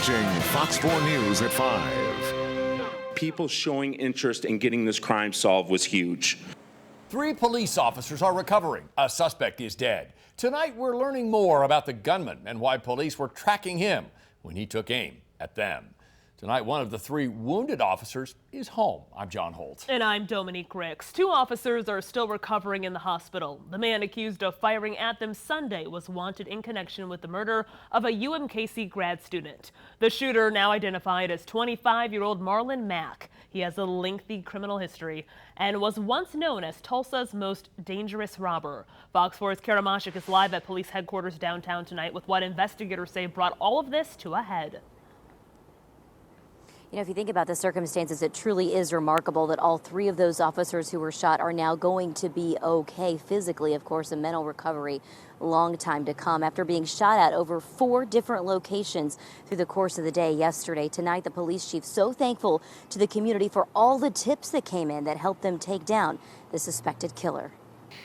Fox 4 News at 5. People showing interest in getting this crime solved was huge. 3 police officers are recovering. A suspect is dead. Tonight, we're learning more about the gunman and why police were tracking him when he took aim at them. Tonight, one of the 3 wounded officers is home. I'm John Holt. And I'm Dominique Ricks. 2 officers are still recovering in the hospital. The man accused of firing at them Sunday was wanted in connection with the murder of a UMKC grad student. The shooter, now identified as 25-year-old Marlon Mack. He has a lengthy criminal history and was once known as Tulsa's most dangerous robber. Fox 4's Kara Mashik is live at police headquarters downtown tonight with what investigators say brought all of this to a head. You know, if you think about the circumstances, it truly is remarkable that all 3 of those officers who were shot are now going to be okay physically. Of course, a mental recovery, long time to come after being shot at over 4 different locations through the course of the day yesterday. Tonight, the police chief so thankful to the community for all the tips that came in that helped them take down the suspected killer.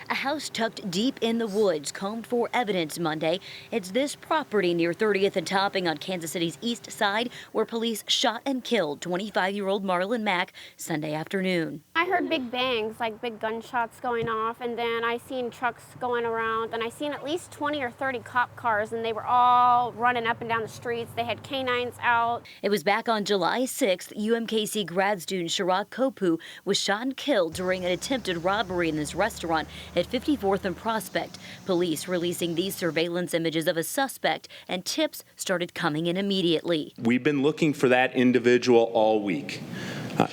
A house tucked deep in the woods combed for evidence Monday. It's this property near 30th and Topping on Kansas City's east side where police shot and killed 25-year-old Marlon Mack Sunday afternoon. I heard big bangs, like big gunshots going off, and then I seen trucks going around, and I seen at least 20 or 30 cop cars, and they were all running up and down the streets. They had canines out. It was back on July 6th, UMKC grad student Sharat Kopu was shot and killed during an attempted robbery in this restaurant at 54th and Prospect. Police releasing these surveillance images of a suspect, and tips started coming in immediately. We've been looking for that individual all week.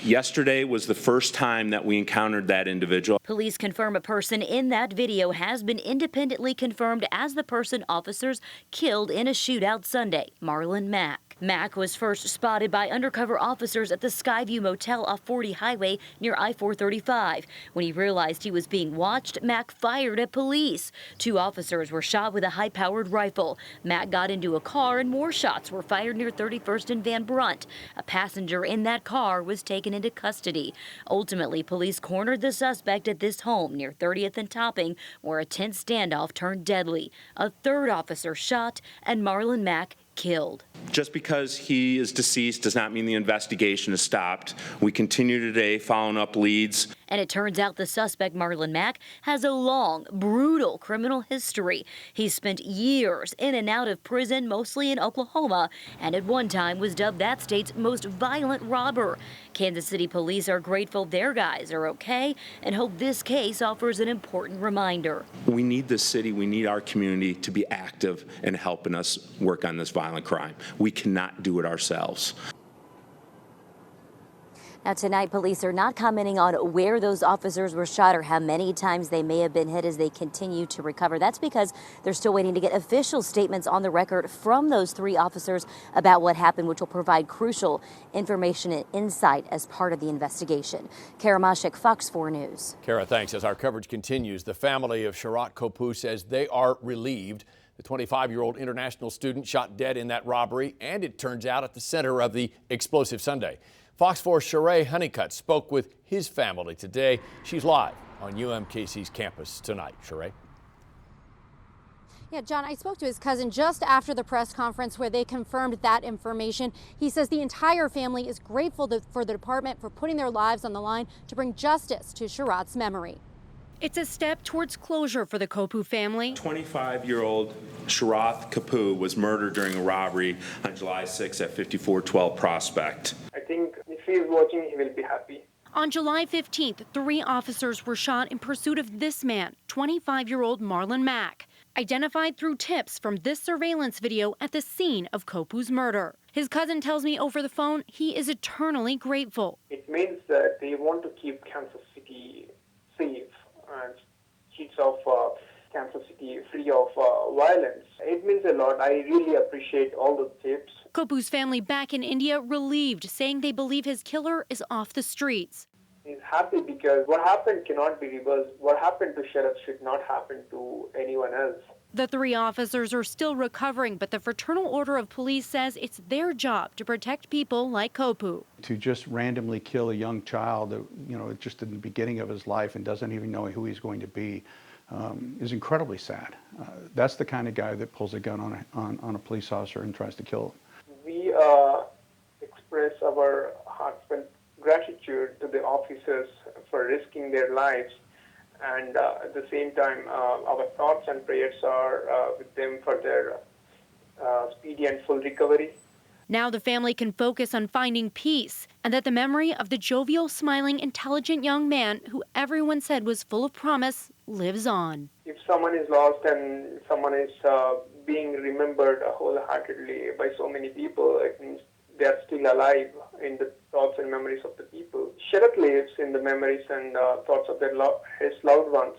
Yesterday was the first time that we encountered that individual. Police confirm a person in that video has been independently confirmed as the person officers killed in a shootout Sunday, Marlon Mack. Mack was first spotted by undercover officers at the Skyview Motel off 40 Highway near I-435. When he realized he was being watched, Mack fired at police. 2 officers were shot with a high-powered rifle. Mack got into a car and more shots were fired near 31st and Van Brunt. A passenger in that car was taken into custody. Ultimately, police cornered the suspect at this home near 30th and Topping, where a tense standoff turned deadly. A 3rd officer shot and Marlon Mack killed. Just because he is deceased does not mean the investigation is stopped. We continue today following up leads. And it turns out the suspect, Marlon Mack, has a long, brutal criminal history. He's spent years in and out of prison, mostly in Oklahoma, and at one time was dubbed that state's most violent robber. Kansas City police are grateful their guys are okay and hope this case offers an important reminder. We need this city, we need our community to be active in helping us work on this violent crime. We cannot do it ourselves. Now tonight, police are not commenting on where those officers were shot or how many times they may have been hit as they continue to recover. That's because they're still waiting to get official statements on the record from those 3 officers about what happened, which will provide crucial information and insight as part of the investigation. Kara Mashik, Fox 4 News. Kara, thanks. As our coverage continues, the family of Sharat Kopu says they are relieved. The 25-year-old international student shot dead in that robbery, and it turns out at the center of the explosive Sunday. Fox 4's Sheree Honeycutt spoke with his family today. She's live on UMKC's campus tonight. Sheree. Yeah, John, I spoke to his cousin just after the press conference where they confirmed that information. He says the entire family is grateful for the department for putting their lives on the line to bring justice to Sharat's memory. It's a step towards closure for the Kopu family. 25-year-old Sharat Kopu was murdered during a robbery on July 6th at 5412 Prospect. I think if he is watching, he will be happy. On July 15th, 3 officers were shot in pursuit of this man, 25-year-old Marlon Mack, identified through tips from this surveillance video at the scene of Kopu's murder. His cousin tells me over the phone he is eternally grateful. It means that they want to keep Kansas City safe and streets of Kansas City free of violence. It means a lot. I really appreciate all the tips. Kopu's family back in India relieved, saying they believe his killer is off the streets. He's happy because what happened cannot be reversed. What happened to Sheriff should not happen to anyone else. The 3 officers are still recovering, but the Fraternal Order of Police says it's their job to protect people like Kopu. To just randomly kill a young child, just in the beginning of his life and doesn't even know who he's going to be, is incredibly sad. That's the kind of guy that pulls a gun on a police officer and tries to kill him. We our heartfelt gratitude to the officers for risking their lives. And at the same time, our thoughts and prayers are with them for their speedy and full recovery. Now the family can focus on finding peace, and that the memory of the jovial, smiling, intelligent young man who everyone said was full of promise lives on. If someone is lost and someone is being remembered wholeheartedly by so many people, it means they are still alive in the thoughts and memories of the people. Sharat lives in the memories and thoughts of his loved ones.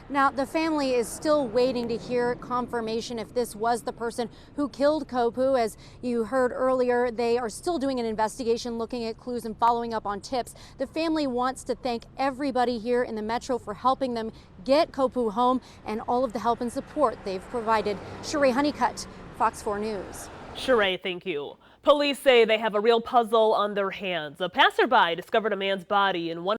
Now, the family is still waiting to hear confirmation if this was the person who killed Kopu. As you heard earlier, they are still doing an investigation, looking at clues and following up on tips. The family wants to thank everybody here in the Metro for helping them get Kopu home and all of the help and support they've provided. Sheree Honeycutt, Fox 4 News. Sheree, thank you. Police say they have a real puzzle on their hands. A passerby discovered a man's body in one